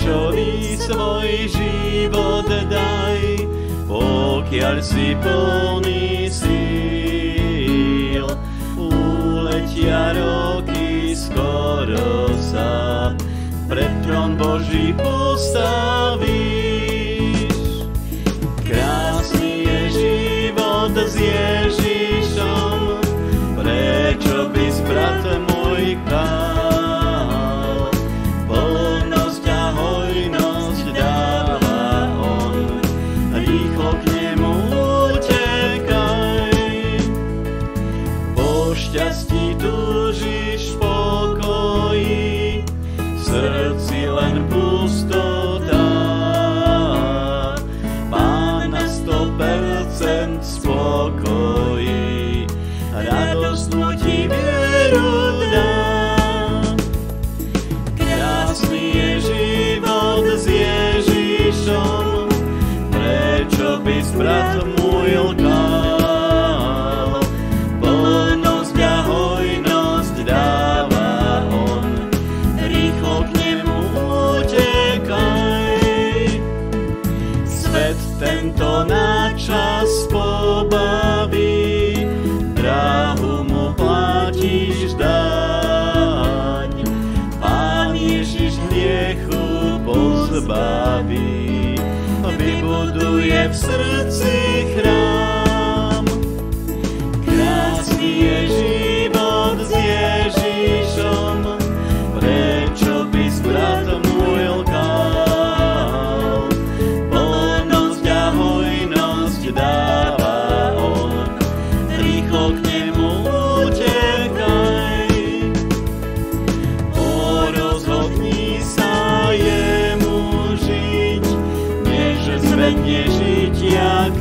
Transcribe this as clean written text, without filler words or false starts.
Ježišovi svoj život daj, pokiaľ si plný síl. Uletia roky, skoro sa pred trón Boží postavíš. Krásny je život s Ježišom, prečo by brat môj král? Plnosť a hojnosť dáva on, rýchlo k nemu utekaj. Po šťastí túžiš pokoji, v srdci len pustota. Pána 100% spokojí, radostnú ti vieru dá. Krásny je život s Ježišom, prečo by brat môj lkal? Plnosť a hojnosť dáva on, rýchlo k nemu utekaj. Svet tento na čas pobaví, dráhu mu platíš daň. Pán Ježiš hriechu pozbaví, vybuduje v srdci chrám. Krásny je život s Ježišom, prečo by brat môj lkal? Plnosť a hojnosť dáva on, rýchlo k nemu utekaj. Rozhodni sa jemu žiť, než zvedne žiť jak